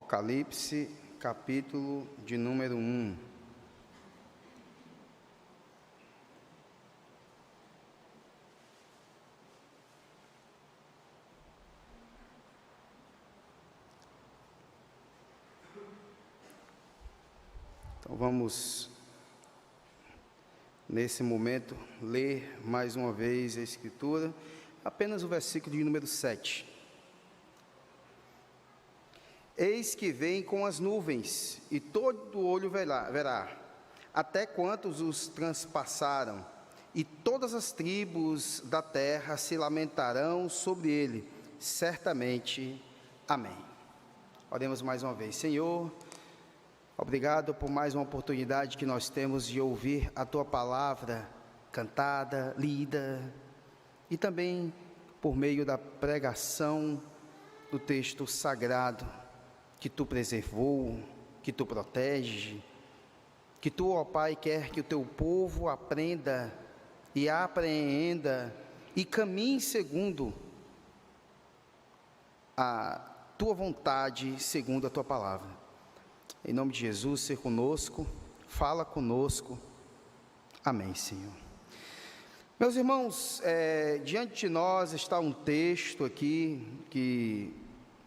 Apocalipse, capítulo de número 1. Então vamos, nesse momento, ler mais uma vez a Escritura, apenas o versículo de número 7. Eis que vem com as nuvens, e todo olho verá, até quantos os transpassaram, e todas as tribos da terra se lamentarão sobre ele, certamente. Amém. Oremos mais uma vez. Senhor, obrigado por mais uma oportunidade que nós temos de ouvir a Tua palavra cantada, lida, e também por meio da pregação do texto sagrado, que Tu preservou, que Tu protege, que Tu, ó Pai, quer que o Teu povo aprenda e apreenda e caminhe segundo a Tua vontade, segundo a Tua palavra. Em nome de Jesus, ser conosco, fala conosco. Amém, Senhor. Meus irmãos, diante de nós está um texto aqui, que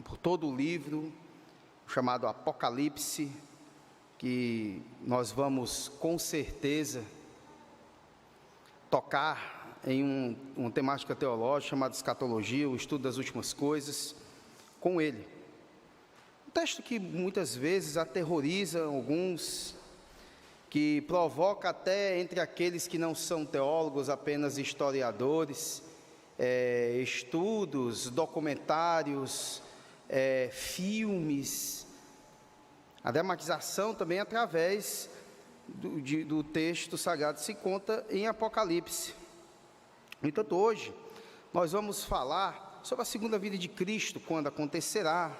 por todo o livro, chamado Apocalipse, que nós vamos com certeza tocar em uma temática teológica chamada escatologia, o estudo das últimas coisas, com ele. Um texto que muitas vezes aterroriza alguns, que provoca até entre aqueles que não são teólogos, apenas historiadores, estudos, documentários, filmes, a dramatização também através do texto sagrado se conta em Apocalipse. No entanto, hoje nós vamos falar sobre a segunda vinda de Cristo, quando acontecerá,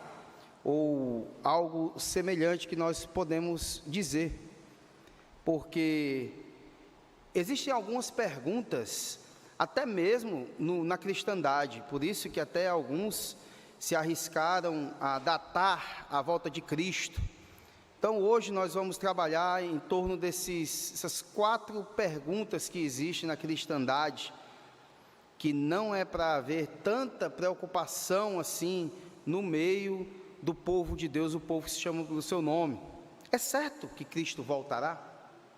ou algo semelhante que nós podemos dizer, porque existem algumas perguntas, até mesmo na cristandade, por isso que até alguns se arriscaram a datar a volta de Cristo. Então hoje nós vamos trabalhar em torno dessas 4 perguntas que existem na cristandade, que não é para haver tanta preocupação assim no meio do povo de Deus, o povo que se chama pelo seu nome. É certo que Cristo voltará?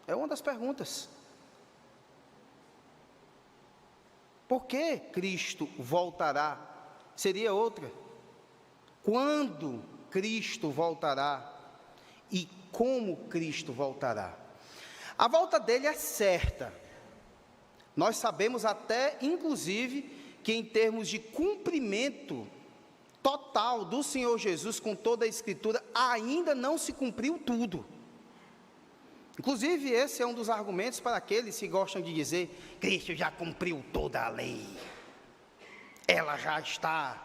É uma das perguntas. Por que Cristo voltará? Seria outra. Quando Cristo voltará? E como Cristo voltará? A volta dele é certa. Nós sabemos até, inclusive, que em termos de cumprimento total do Senhor Jesus com toda a Escritura, ainda não se cumpriu tudo. Inclusive, esse é um dos argumentos para aqueles que gostam de dizer: Cristo já cumpriu toda a lei, ela já está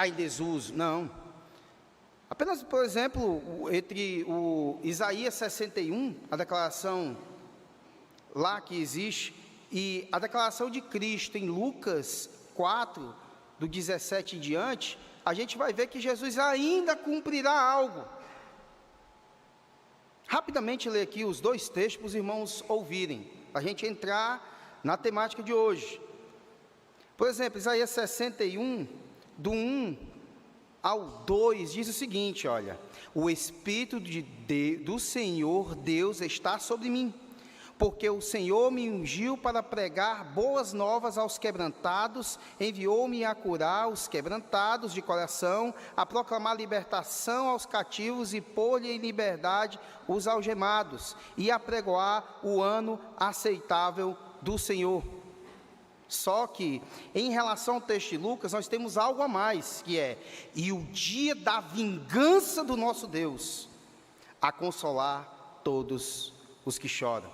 em desuso. Não. Apenas, por exemplo, entre o Isaías 61, a declaração lá que existe, e a declaração de Cristo em Lucas 4, do 17 em diante, a gente vai ver que Jesus ainda cumprirá algo. Rapidamente ler aqui os 2 textos para os irmãos ouvirem, para a gente entrar na temática de hoje. Por exemplo, Isaías 61, do 1 ao 2, diz o seguinte, olha: o Espírito do Senhor Deus está sobre mim, porque o Senhor me ungiu para pregar boas novas aos quebrantados, enviou-me a curar os quebrantados de coração, a proclamar libertação aos cativos e pôr-lhe em liberdade os algemados, e a pregoar o ano aceitável do Senhor. Só que, em relação ao texto de Lucas, nós temos algo a mais, que é: e o dia da vingança do nosso Deus, a consolar todos os que choram.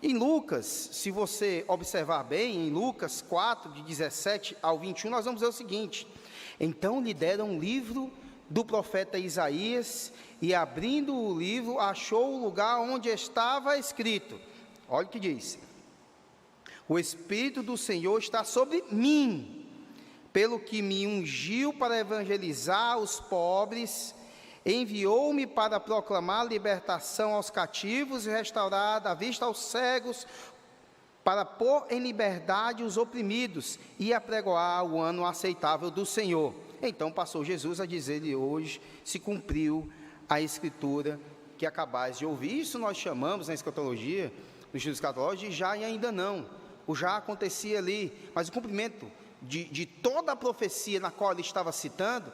Em Lucas, se você observar bem, em Lucas 4, de 17 ao 21, nós vamos ver o seguinte: então lhe deram um livro do profeta Isaías, e abrindo o livro, achou o lugar onde estava escrito. Olha o que diz: o Espírito do Senhor está sobre mim, pelo que me ungiu para evangelizar os pobres, enviou-me para proclamar libertação aos cativos e restaurar a vista aos cegos, para pôr em liberdade os oprimidos e apregoar o ano aceitável do Senhor. Então passou Jesus a dizer-lhe: hoje se cumpriu a escritura que acabais de ouvir. Isso nós chamamos na escatologia, no estudo escatológico, de já e ainda não. O já acontecia ali, mas o cumprimento de toda a profecia na qual ele estava citando,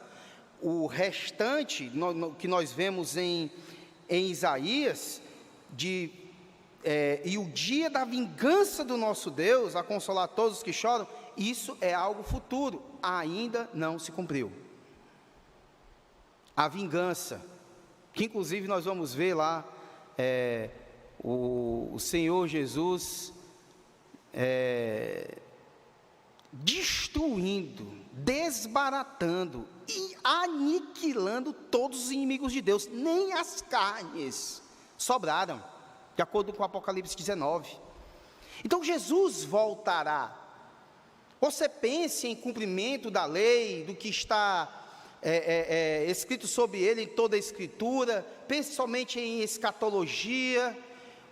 o restante que nós vemos em Isaías, e o dia da vingança do nosso Deus, a consolar todos os que choram, isso é algo futuro, ainda não se cumpriu. A vingança, que inclusive nós vamos ver lá, o Senhor Jesus destruindo, desbaratando e aniquilando todos os inimigos de Deus. Nem as carnes sobraram, de acordo com Apocalipse 19. Então Jesus voltará. Você pense em cumprimento da lei, do que está escrito sobre ele em toda a escritura, pense somente em escatologia,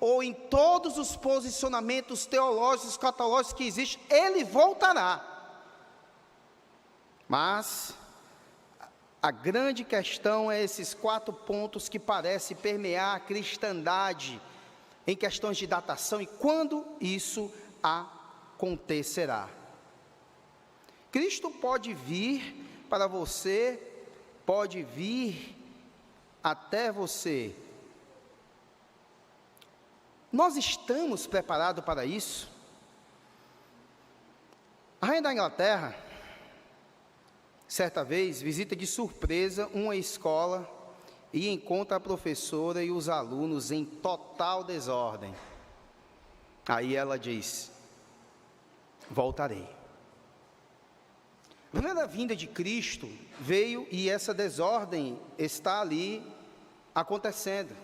ou em todos os posicionamentos teológicos, escatológicos que existem. Ele voltará. Mas a grande questão é esses 4 pontos que parecem permear a cristandade em questões de datação e quando isso acontecerá. Cristo pode vir para você, pode vir até você. Nós estamos preparados para isso? A rainha da Inglaterra, certa vez, visita de surpresa uma escola e encontra a professora e os alunos em total desordem. Aí ela diz: voltarei. A primeira vinda de Cristo veio e essa desordem está ali acontecendo.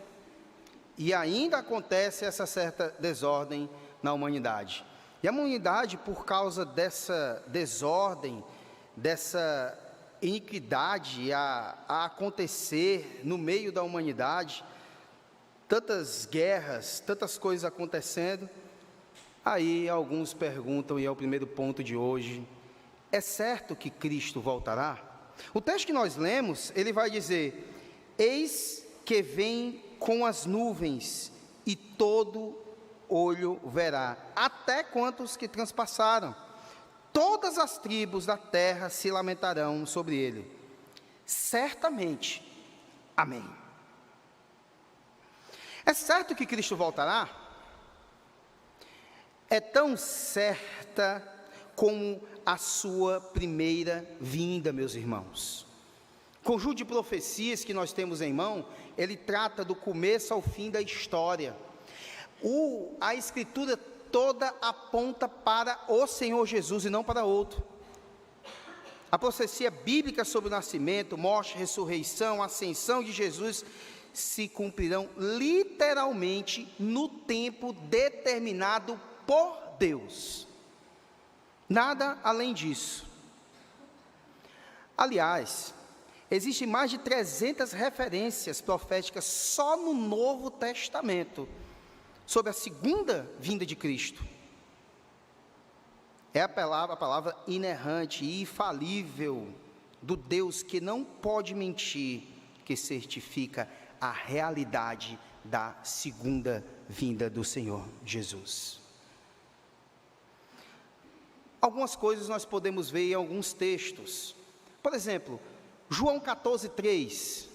E ainda acontece essa certa desordem na humanidade. E a humanidade, por causa dessa desordem, dessa iniquidade a acontecer no meio da humanidade, tantas guerras, tantas coisas acontecendo, aí alguns perguntam, e é o primeiro ponto de hoje: é certo que Cristo voltará? O texto que nós lemos, ele vai dizer: eis que vem com as nuvens, e todo olho verá, até quantos que transpassaram. Todas as tribos da terra se lamentarão sobre ele. Certamente. Amém. É certo que Cristo voltará? É tão certa como a sua primeira vinda, meus irmãos. O conjunto de profecias que nós temos em mão, ele trata do começo ao fim da história. A Escritura toda aponta para o Senhor Jesus e não para outro. A profecia bíblica sobre o nascimento, morte, ressurreição, ascensão de Jesus se cumprirão literalmente no tempo determinado por Deus. Nada além disso. Aliás, existem mais de 300 referências proféticas só no Novo Testamento sobre a segunda vinda de Cristo. É a palavra inerrante e infalível do Deus que não pode mentir, que certifica a realidade da segunda vinda do Senhor Jesus. Algumas coisas nós podemos ver em alguns textos. Por exemplo, João 14:3.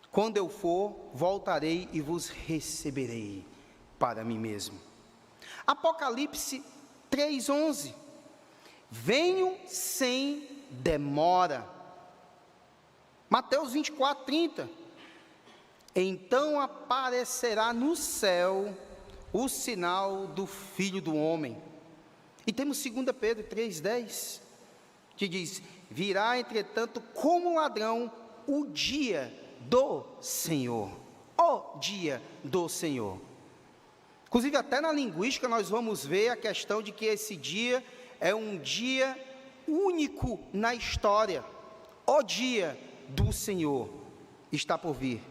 Quando eu for, voltarei e vos receberei para mim mesmo. Apocalipse 3:11. Venho sem demora. Mateus 24:30. Então aparecerá no céu o sinal do Filho do Homem. E temos 2 Pedro 3:10, que diz: virá entretanto como ladrão o dia do Senhor, o dia do Senhor. Inclusive até na linguística nós vamos ver a questão de que esse dia é um dia único na história. O dia do Senhor está por vir.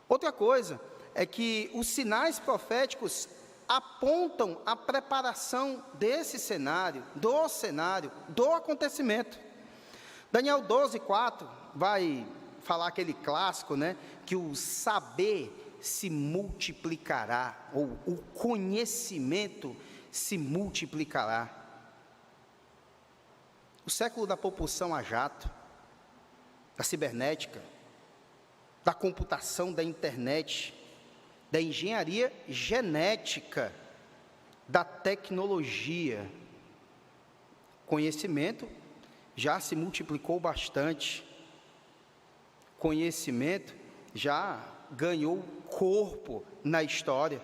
Outra coisa é que os sinais proféticos apontam a preparação desse cenário, do acontecimento. Daniel 12:4 vai falar aquele clássico, né, que o saber se multiplicará, ou o conhecimento se multiplicará. O século da propulsão a jato, da cibernética, da computação, da internet, da engenharia genética, da tecnologia. Conhecimento já se multiplicou bastante. Conhecimento já ganhou corpo na história.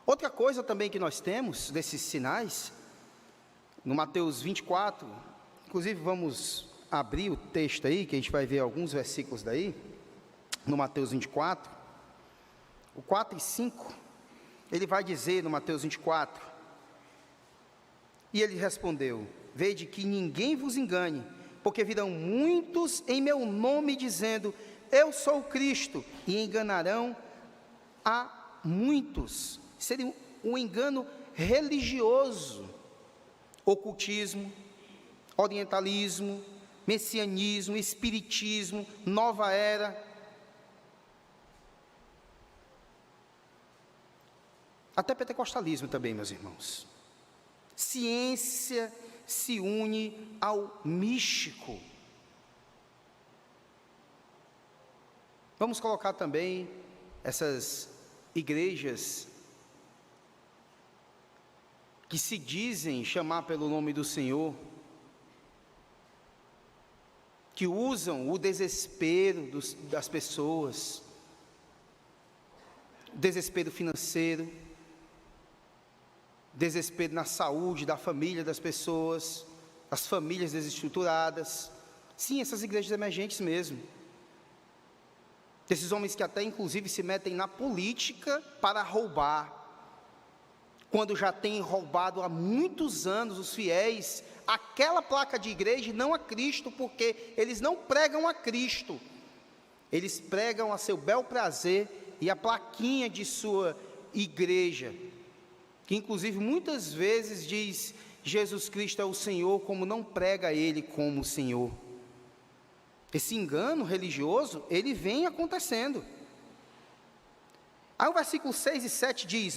Outra coisa também que nós temos desses sinais, no Mateus 24, inclusive vamos abrir o texto aí, que a gente vai ver alguns versículos daí, no Mateus 24, o 4 e 5, ele vai dizer no Mateus 24, e ele respondeu: vede que ninguém vos engane, porque virão muitos em meu nome dizendo, eu sou o Cristo, e enganarão a muitos. Seria um engano religioso, ocultismo, orientalismo, messianismo, espiritismo, nova era. Até pentecostalismo também, meus irmãos. Ciência se une ao místico. Vamos colocar também essas igrejas que se dizem chamar pelo nome do Senhor, que usam o desespero das pessoas, desespero financeiro, desespero na saúde da família das pessoas, as famílias desestruturadas. Sim, essas igrejas emergentes mesmo. Desses homens que até inclusive se metem na política para roubar, quando já têm roubado há muitos anos os fiéis, aquela placa de igreja, e não a Cristo, porque eles não pregam a Cristo, eles pregam a seu bel prazer e a plaquinha de sua igreja, que inclusive muitas vezes diz Jesus Cristo é o Senhor, como não prega Ele como Senhor. Esse engano religioso, ele vem acontecendo. Aí o versículo 6 e 7 diz,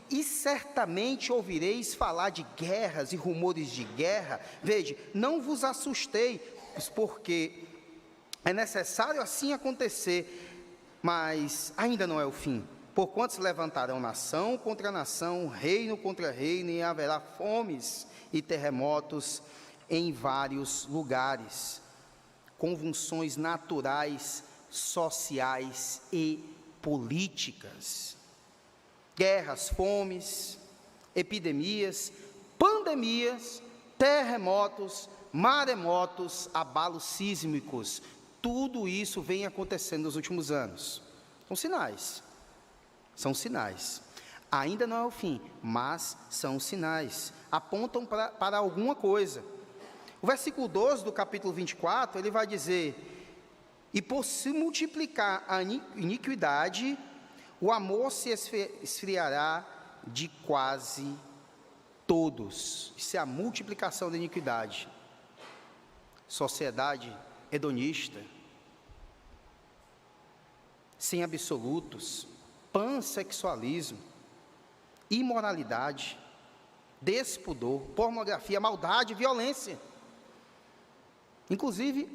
e certamente ouvireis falar de guerras e rumores de guerra. Veja, não vos assustei, porque é necessário assim acontecer, mas ainda não é o fim. Porquanto se levantarão nação contra nação, reino contra reino, e haverá fomes e terremotos em vários lugares, convulsões naturais, sociais e políticas, guerras, fomes, epidemias, pandemias, terremotos, maremotos, abalos sísmicos. Tudo isso vem acontecendo nos últimos anos. São sinais. São sinais. Ainda não é o fim, mas são sinais. Apontam para alguma coisa. O versículo 12 do capítulo 24, ele vai dizer, e por se multiplicar a iniquidade, o amor se esfriará de quase todos. Isso é a multiplicação da iniquidade. Sociedade hedonista, sem absolutos, pansexualismo, imoralidade, despudor, pornografia, maldade, violência. Inclusive,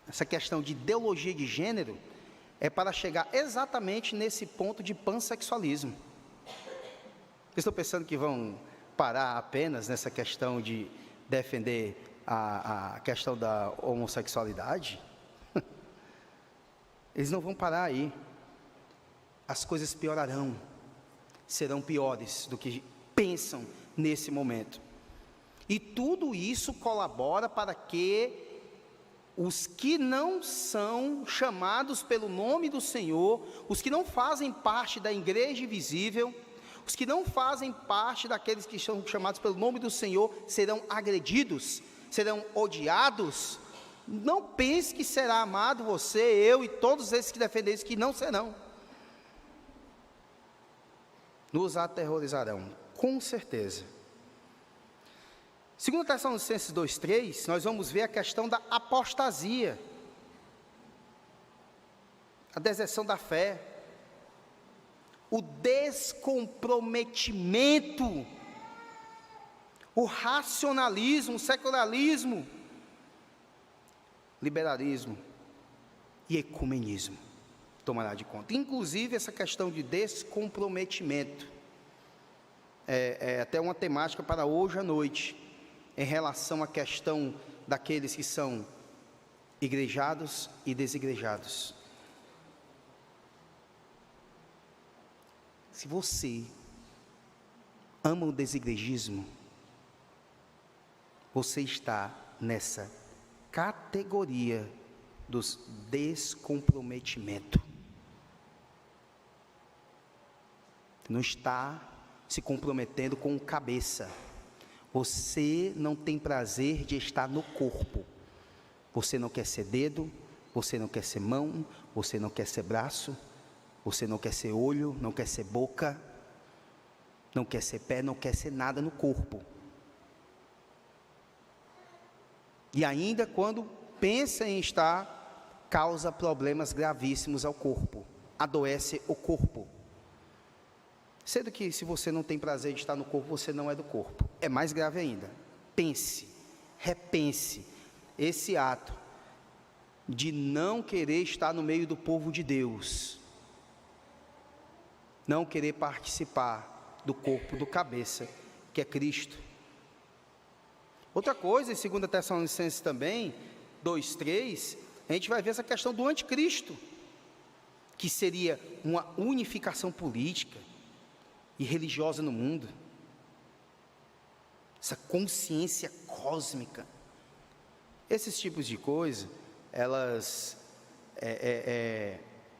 essa questão de ideologia de gênero é para chegar exatamente nesse ponto de pansexualismo. Vocês estão pensando que vão parar apenas nessa questão de defender a questão da homossexualidade? Eles não vão parar aí. As coisas piorarão, serão piores do que pensam nesse momento. E tudo isso colabora para que os que não são chamados pelo nome do Senhor, os que não fazem parte da igreja invisível, Os que não fazem parte daqueles que são chamados pelo nome do Senhor serão agredidos, serão odiados. Não pense que será amado você, eu e todos esses que defendem isso, que não serão. Nos aterrorizarão, com certeza. Segundo Tessalonicenses 2:3, nós vamos ver a questão da apostasia, a deserção da fé, o descomprometimento, o racionalismo, o secularismo, liberalismo e ecumenismo tomará de conta. Inclusive essa questão de descomprometimento é até uma temática para hoje à noite, em relação à questão daqueles que são igrejados e desigrejados. Se você ama o desigrejismo, você está nessa categoria dos descomprometimento. Não está se comprometendo com o cabeça. Você não tem prazer de estar no corpo. Você não quer ser dedo, você não quer ser mão, você não quer ser braço, você não quer ser olho, não quer ser boca, não quer ser pé, não quer ser nada no corpo. E ainda quando pensa em estar, causa problemas gravíssimos ao corpo, adoece o corpo. Sendo que se você não tem prazer de estar no corpo, você não é do corpo. É mais grave ainda. Pense, repense esse ato de não querer estar no meio do povo de Deus, não querer participar do corpo, do cabeça, que é Cristo. Outra coisa, em 2 Tessalonicenses também, 2:3, a gente vai ver essa questão do anticristo, que seria uma unificação política e religiosa no mundo, essa consciência cósmica. Esses tipos de coisa,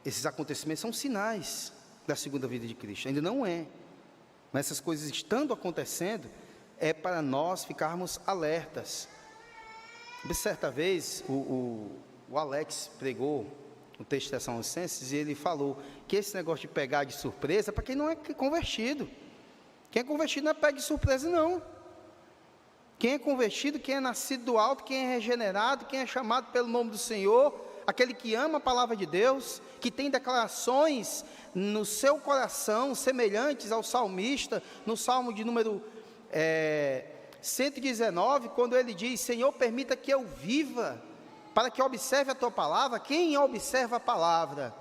esses acontecimentos são sinais da segunda vida de Cristo. Ainda não é, mas essas coisas estando acontecendo, é para nós ficarmos alertas. Certa vez, o Alex pregou no texto de Tessalonicenses, e ele falou que esse negócio de pegar de surpresa, é para quem não é convertido. Quem é convertido não é pego de surpresa, não. Quem é convertido, quem é nascido do alto, quem é regenerado, quem é chamado pelo nome do Senhor, aquele que ama a palavra de Deus, que tem declarações no seu coração, semelhantes ao salmista, no Salmo de número 119, quando ele diz: Senhor, permita que eu viva, para que observe a tua palavra. Quem observa a palavra,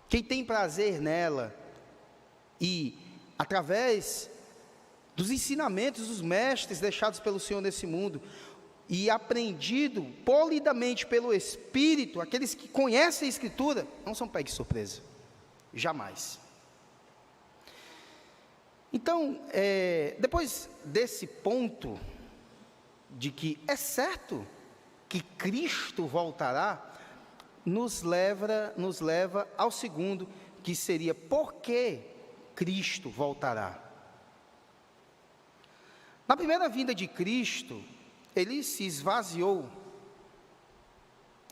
quem tem prazer nela, e através dos ensinamentos dos mestres deixados pelo Senhor nesse mundo, e aprendido polidamente pelo Espírito, aqueles que conhecem a Escritura, não são pegos de surpresa, jamais. Então, depois desse ponto, de que é certo que Cristo voltará, nos leva ao segundo, que seria: por que Cristo voltará? Na primeira vinda de Cristo, ele se esvaziou.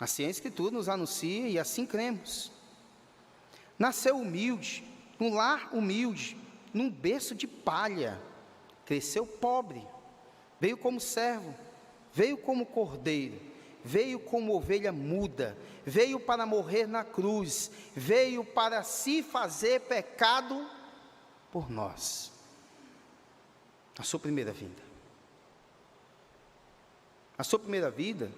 Assim a Escritura nos anuncia, e assim cremos. Nasceu humilde, num lar humilde, num berço de palha, cresceu pobre, veio como servo, veio como cordeiro, veio como ovelha muda, veio para morrer na cruz, veio para se fazer pecado por nós. A sua primeira vinda. A sua primeira vida,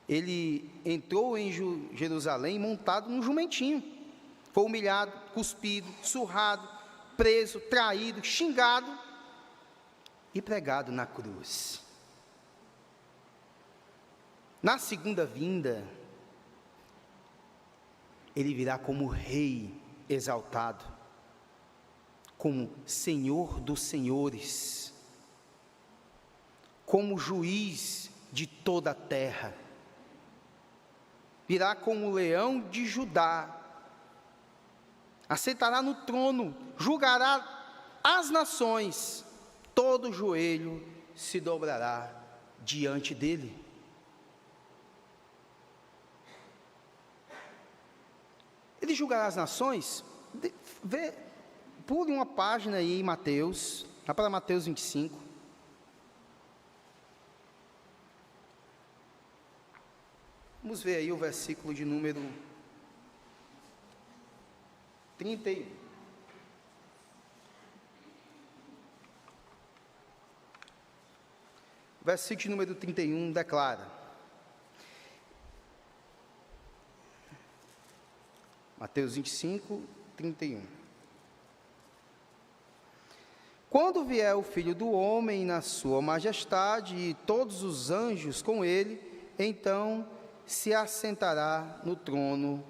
ele entrou em Jerusalém montado num jumentinho, foi humilhado, cuspido, surrado, preso, traído, xingado e pregado na cruz. Na segunda vinda, ele virá como rei exaltado, como Senhor dos senhores, como juiz de toda a terra. Virá como leão de Judá, assentará no trono, julgará as nações, todo joelho se dobrará diante dele. Ele julgará as nações. Pule uma página aí em Mateus, lá para Mateus 25. Vamos ver aí o versículo de número 31. O versículo de número 31 declara: Mateus 25, 31. Quando vier o Filho do Homem na sua majestade e todos os anjos com ele, então se assentará no trono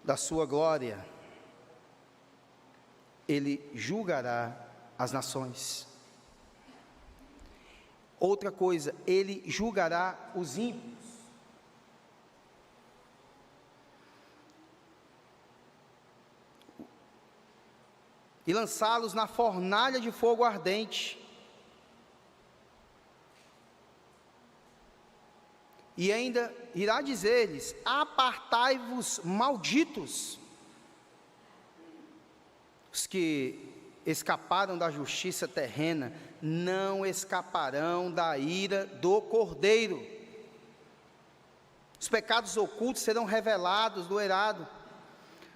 da sua glória. Ele julgará as nações. Outra coisa, ele julgará os ímpios. E lançá-los na fornalha de fogo ardente. E ainda irá dizer-lhes: apartai-vos, malditos. Os que escaparam da justiça terrena não escaparão da ira do Cordeiro. Os pecados ocultos serão revelados do eirado.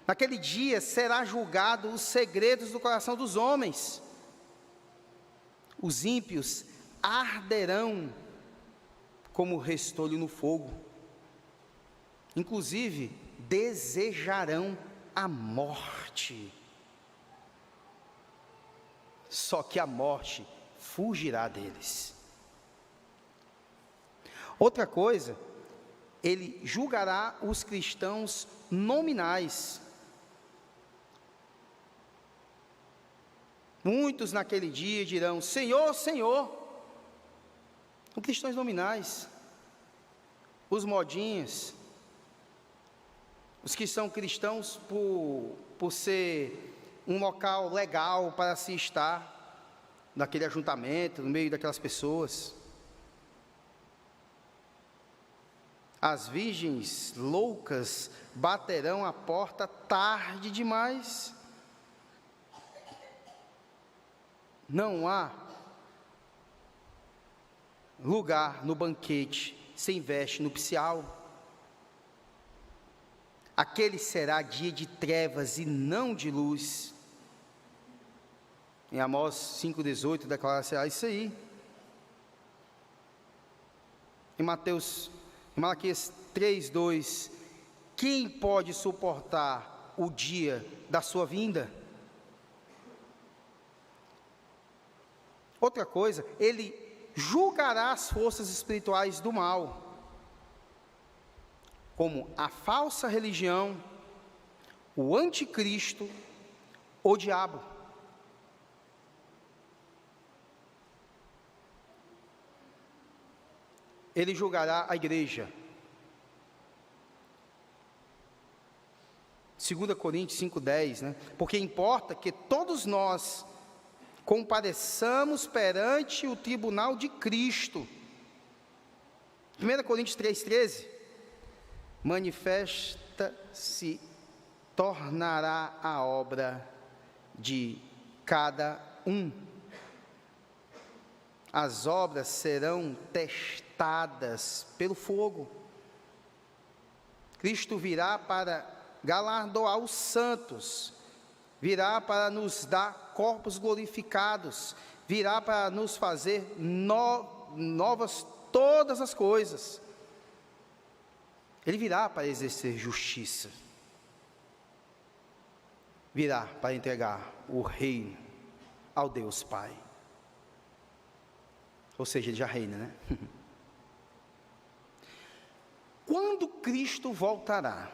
Naquele dia será julgado os segredos do coração dos homens. Os ímpios arderão como restolho no fogo. Inclusive, desejarão a morte. Só que a morte fugirá deles. Outra coisa, ele julgará os cristãos nominais. Muitos naquele dia dirão: Senhor, Senhor. São cristãos nominais. Os modinhos, os que são cristãos por ser um local legal para se estar, naquele ajuntamento, no meio daquelas pessoas. As virgens loucas baterão a porta tarde demais. Não há lugar no banquete sem veste nupcial. Aquele será dia de trevas e não de luz. Em Amós 5,18 declara-se isso aí. Em Malaquias 3,2, quem pode suportar o dia da sua vinda? Outra coisa, ele julgará as forças espirituais do mal, como a falsa religião, o anticristo, o diabo. Ele julgará a igreja. 2 Coríntios 5,10, né? Porque importa que todos nós compareçamos perante o tribunal de Cristo. 1 Coríntios 3,13, manifesta-se, tornará a obra de cada um. As obras serão testadas pelo fogo. Cristo virá para galardoar os santos, virá para nos dar corpos glorificados, virá para nos fazer novas todas as coisas. Ele virá para exercer justiça, virá para entregar o reino ao Deus Pai. Ou seja, ele já reina, né? Quando Cristo voltará?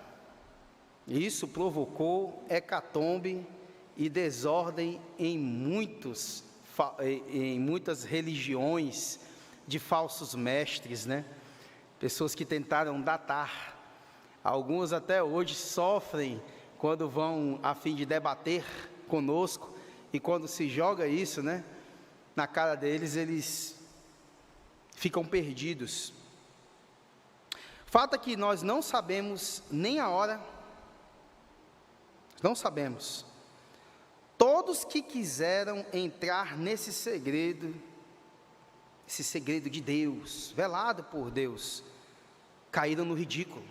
Isso provocou hecatombe e desordem em muitas religiões de falsos mestres, né? Pessoas que tentaram datar. Alguns até hoje sofrem quando vão a fim de debater conosco e quando se joga isso, né, na cara deles, eles ficam perdidos. Fato é que nós não sabemos nem a hora, não sabemos. Todos que quiseram entrar nesse segredo, esse segredo de Deus, velado por Deus, caíram no ridículo.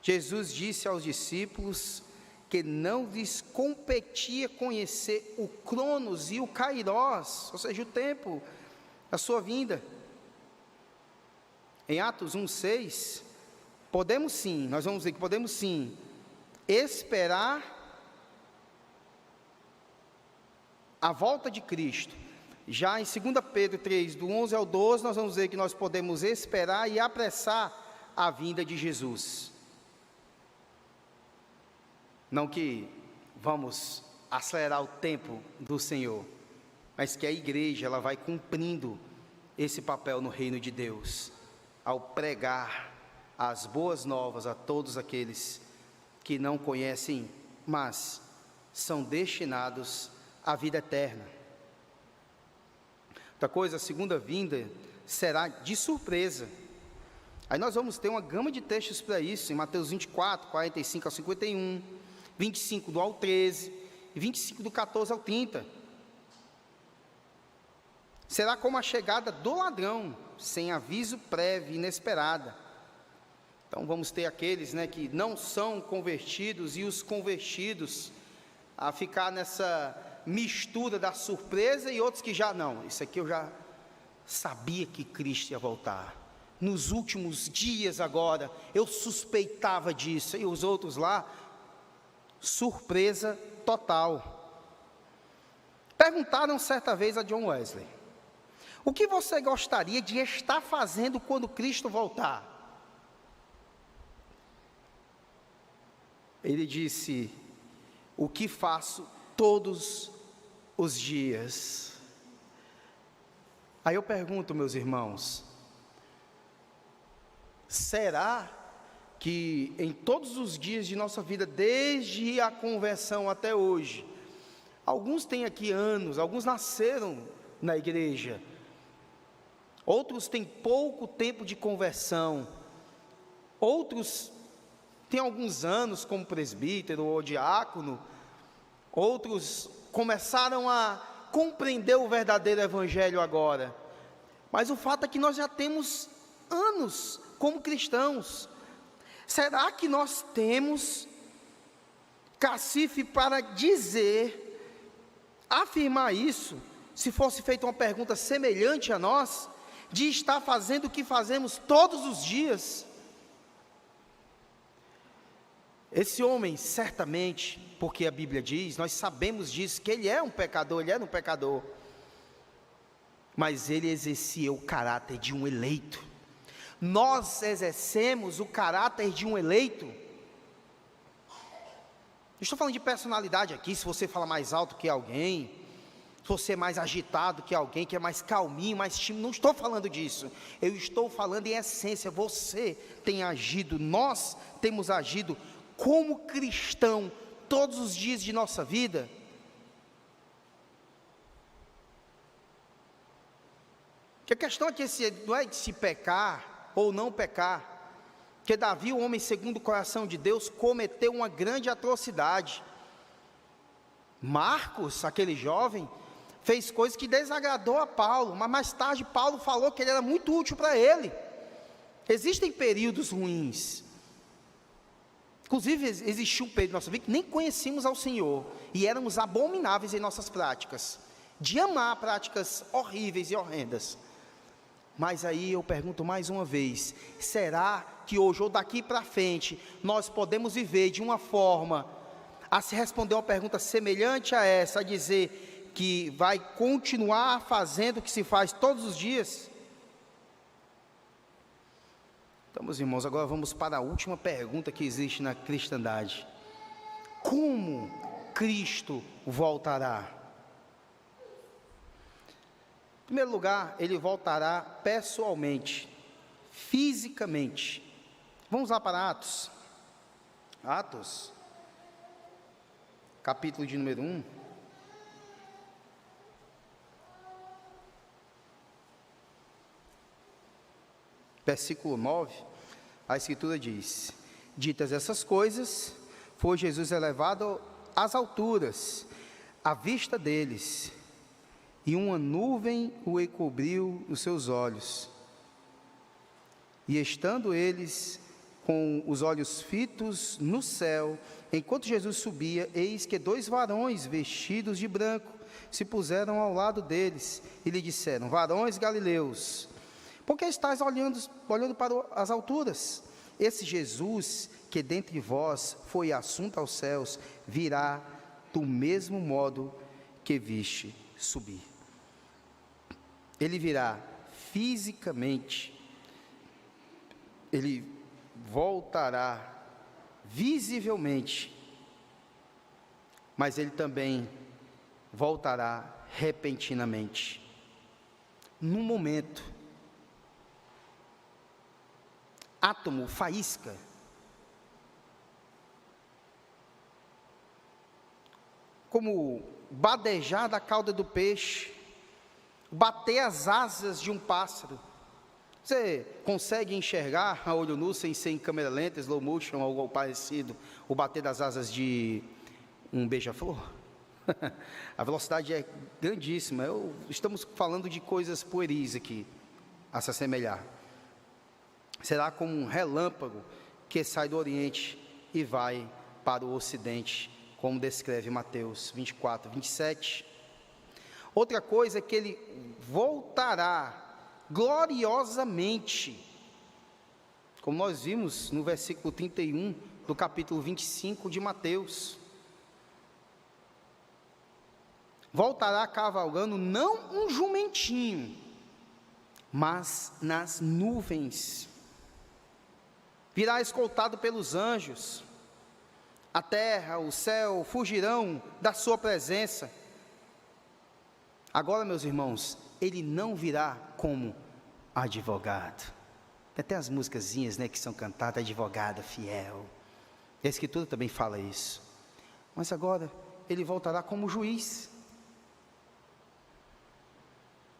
Jesus disse aos discípulos que não lhes competia conhecer o Cronos e o Kairós, ou seja, o tempo da sua vinda. Em Atos 1:6, podemos sim, nós vamos ver que podemos sim esperar a volta de Cristo. Já em 2 Pedro 3, do 11 ao 12, nós vamos ver que nós podemos esperar e apressar a vinda de Jesus. Não que vamos acelerar o tempo do Senhor, mas que a igreja ela vai cumprindo esse papel no reino de Deus, ao pregar as boas novas a todos aqueles que não conhecem, mas são destinados à vida eterna. Outra coisa, a segunda vinda será de surpresa. Aí nós vamos ter uma gama de textos para isso, em Mateus 24, 45 ao 51, 25 do ao 13, e 25 do 14 ao 30. Será como a chegada do ladrão, sem aviso prévio, inesperada. Então vamos ter aqueles, né, que não são convertidos e os convertidos a ficar nessa mistura da surpresa, e outros que já não, isso aqui eu já sabia que Cristo ia voltar. Nos últimos dias agora, eu suspeitava disso, e os outros lá, surpresa total. Perguntaram certa vez a John Wesley: o que você gostaria de estar fazendo quando Cristo voltar? Ele disse: o que faço todos os dias. Aí eu pergunto, meus irmãos, será que em todos os dias de nossa vida, desde a conversão até hoje, alguns têm aqui anos, alguns nasceram na igreja, outros têm pouco tempo de conversão, outros têm alguns anos como presbítero ou diácono, outros começaram a compreender o verdadeiro evangelho agora, mas o fato é que nós já temos anos como cristãos. Será que nós temos cacife para dizer, afirmar isso, se fosse feita uma pergunta semelhante a nós, de estar fazendo o que fazemos todos os dias? Esse homem, certamente, porque a Bíblia diz, nós sabemos disso, que ele é um pecador, ele era um pecador, mas ele exercia o caráter de um eleito. Nós exercemos o caráter de um eleito. Não estou falando de personalidade aqui, se você fala mais alto que alguém, se você é mais agitado que alguém, que é mais calminho, mais tímido, não estou falando disso. Eu estou falando em essência, você tem agido, nós temos agido como cristão todos os dias de nossa vida. Que a questão aqui não é de se pecar ou não pecar, porque Davi, o homem segundo o coração de Deus, cometeu uma grande atrocidade. Marcos, aquele jovem, fez coisas que desagradou a Paulo, mas mais tarde Paulo falou que ele era muito útil para ele. Existem períodos ruins. Inclusive existiu um período na nossa vida que nem conhecíamos ao Senhor, e éramos abomináveis em nossas práticas, de amar práticas horríveis e horrendas. Mas aí eu pergunto mais uma vez, será que hoje ou daqui para frente, nós podemos viver de uma forma, a se responder uma pergunta semelhante a essa, a dizer que vai continuar fazendo o que se faz todos os dias? Então, meus irmãos, agora vamos para a última pergunta que existe na cristandade: como Cristo voltará? Em primeiro lugar, ele voltará pessoalmente, fisicamente. Vamos lá para Atos, capítulo de número 1. versículo 9, a Escritura diz: ditas essas coisas, foi Jesus elevado às alturas, à vista deles, e uma nuvem o encobriu os seus olhos. E estando eles com os olhos fitos no céu, enquanto Jesus subia, eis que 2 varões vestidos de branco se puseram ao lado deles e lhe disseram: varões galileus, por que estáis olhando para as alturas? Esse Jesus que dentre vós foi assunto aos céus, virá do mesmo modo que viste subir. Ele virá fisicamente, ele voltará visivelmente, mas ele também voltará repentinamente, num momento, átomo, faísca, como badejar da cauda do peixe, bater as asas de um pássaro. Você consegue enxergar a olho nu, sem ser em câmera lenta, slow motion ou algo parecido, o bater das asas de um beija-flor? A velocidade é grandíssima. Estamos falando de coisas pueris aqui, a se assemelhar. Será como um relâmpago que sai do Oriente e vai para o Ocidente, como descreve Mateus 24, 27. Outra coisa é que ele voltará gloriosamente, como nós vimos no versículo 31 do capítulo 25 de Mateus. Voltará cavalgando não um jumentinho, mas nas nuvens. Virá escoltado pelos anjos. A terra, o céu fugirão da sua presença. Agora, meus irmãos, ele não virá como advogado. Tem até as musicazinhas, que são cantadas, advogado fiel. A Escritura também fala isso. Mas agora, ele voltará como juiz.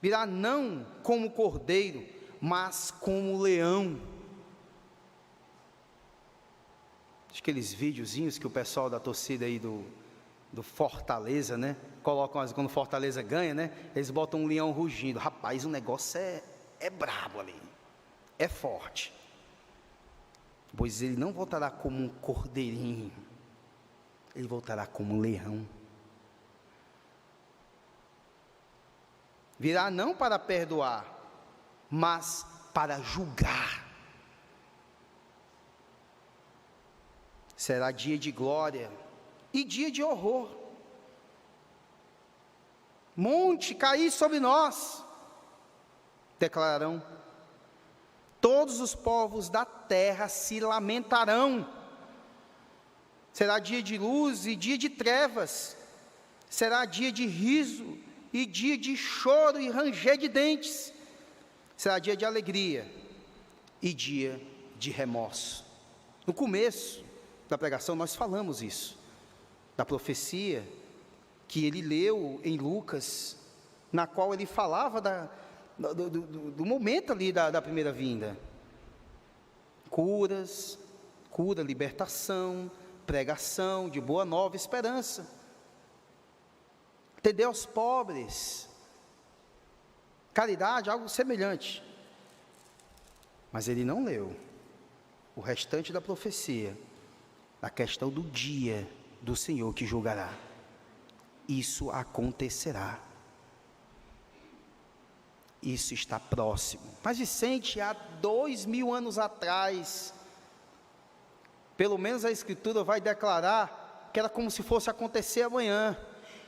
Virá não como cordeiro, mas como leão. Aqueles videozinhos que o pessoal da torcida aí do Fortaleza, colocam, quando Fortaleza ganha, eles botam um leão rugindo. Rapaz, o negócio é brabo ali, é forte. Pois ele não voltará como um cordeirinho, ele voltará como um leão. Virá não para perdoar, mas para julgar. Será dia de glória e dia de horror. Monte cair sobre nós, declararão. Todos os povos da terra se lamentarão. Será dia de luz e dia de trevas. Será dia de riso e dia de choro e ranger de dentes. Será dia de alegria e dia de remorso. No começo da pregação nós falamos isso, da profecia que ele leu em Lucas, na qual ele falava do momento ali da primeira vinda. Cura, libertação, pregação de boa nova esperança, atender aos pobres, caridade, algo semelhante. Mas ele não leu o restante da profecia, a questão do dia do Senhor que julgará. Isso acontecerá. Isso está próximo. Mas Vicente, há 2000 anos atrás, pelo menos a Escritura vai declarar que era como se fosse acontecer amanhã.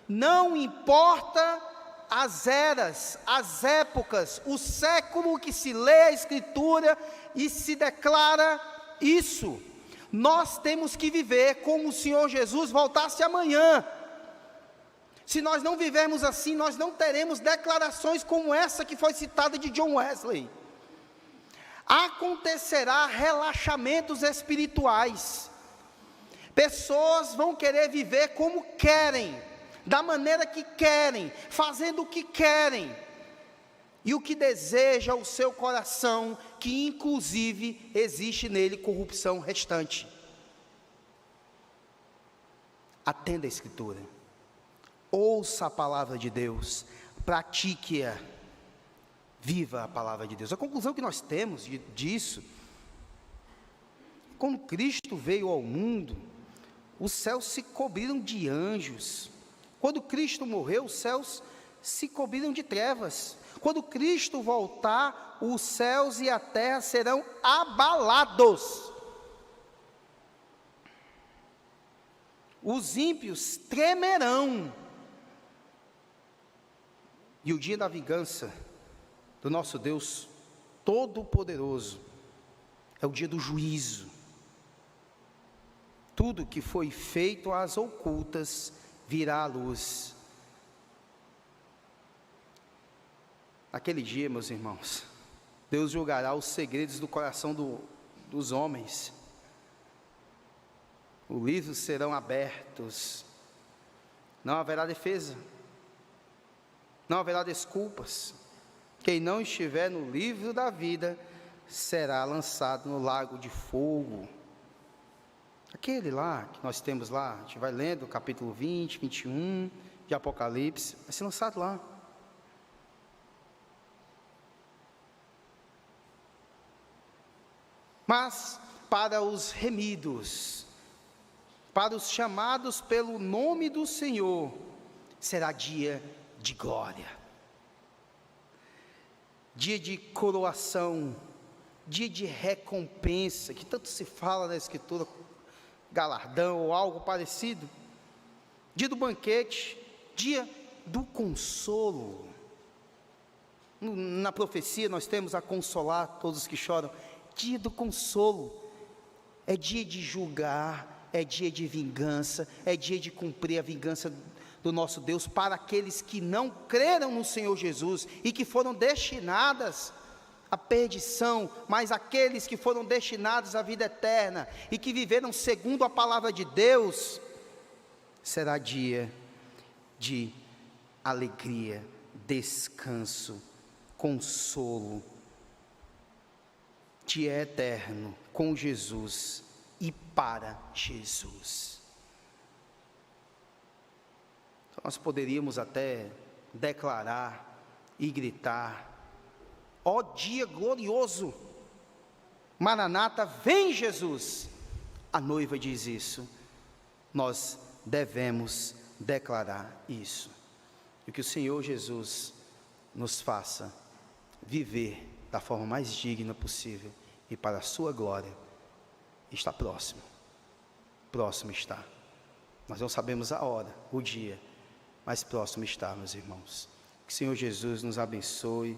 Não importa as eras, as épocas, o século que se lê a Escritura e se declara isso. Nós temos que viver como o Senhor Jesus voltasse amanhã. Se nós não vivermos assim, nós não teremos declarações como essa que foi citada de John Wesley. Acontecerá relaxamentos espirituais. Pessoas vão querer viver como querem, da maneira que querem, fazendo o que querem. e o que deseja o seu coração, que inclusive existe nele corrupção restante. Atenda a Escritura, ouça a palavra de Deus, pratique-a, viva a palavra de Deus. A conclusão que nós temos disso, quando Cristo veio ao mundo, os céus se cobriram de anjos. Quando Cristo morreu, os céus se cobriram de trevas. Quando Cristo voltar, os céus e a terra serão abalados. Os ímpios tremerão. E o dia da vingança do nosso Deus Todo-Poderoso é o dia do juízo. Tudo que foi feito às ocultas virá à luz. Naquele dia, meus irmãos, Deus julgará os segredos do coração dos homens. Os livros serão abertos, não haverá defesa, não haverá desculpas. Quem não estiver no livro da vida será lançado no lago de fogo. Aquele lá que nós temos lá, a gente vai lendo, capítulo 20, 21 de Apocalipse, vai ser lançado lá. Mas para os remidos, para os chamados pelo nome do Senhor, será dia de glória, dia de coroação, dia de recompensa, que tanto se fala na Escritura, galardão ou algo parecido, dia do banquete, dia do consolo. Na profecia nós temos a consolar todos os que choram. Dia do consolo, é dia de julgar, é dia de vingança, é dia de cumprir a vingança do nosso Deus para aqueles que não creram no Senhor Jesus e que foram destinadas à perdição, mas aqueles que foram destinados à vida eterna e que viveram segundo a palavra de Deus, será dia de alegria, descanso, consolo, dia eterno com Jesus e para Jesus. Então nós poderíamos até declarar e gritar: ó dia glorioso, Maranata, vem Jesus. A noiva diz isso, nós devemos declarar isso, e que o Senhor Jesus nos faça viver da forma mais digna possível, e para a sua glória. Está próximo está. Nós não sabemos a hora, o dia, mas próximo está, meus irmãos. Que o Senhor Jesus nos abençoe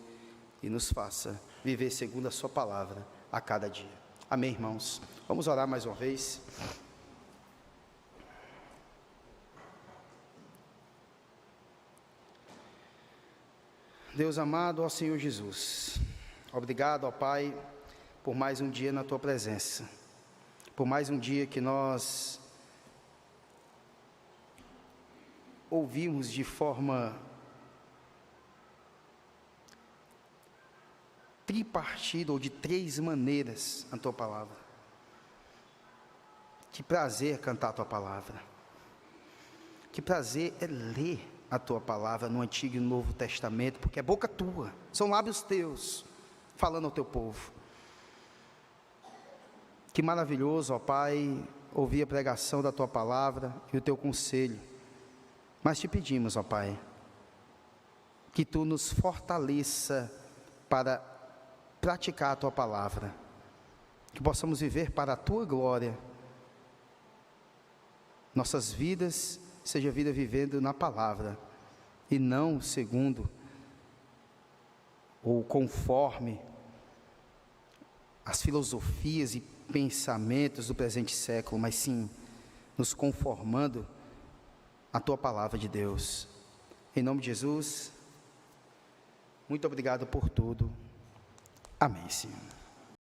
e nos faça viver segundo a sua palavra a cada dia. Amém, irmãos? Vamos orar mais uma vez. Deus amado, ó Senhor Jesus, obrigado, ó Pai, por mais um dia na Tua presença, por mais um dia que nós ouvimos de forma tripartida ou de três maneiras a Tua palavra. Que prazer cantar a Tua palavra, que prazer é ler a Tua palavra no Antigo e no Novo Testamento, porque é boca Tua, são lábios Teus, falando ao Teu povo. Que maravilhoso, ó Pai, ouvir a pregação da Tua palavra e o Teu conselho, mas te pedimos, ó Pai, que Tu nos fortaleça para praticar a Tua palavra, que possamos viver para a Tua glória, nossas vidas seja vida vivendo na palavra, e não segundo ou conforme as filosofias e pensamentos do presente século, mas sim nos conformando à Tua palavra de Deus. Em nome de Jesus, muito obrigado por tudo. Amém, Senhor.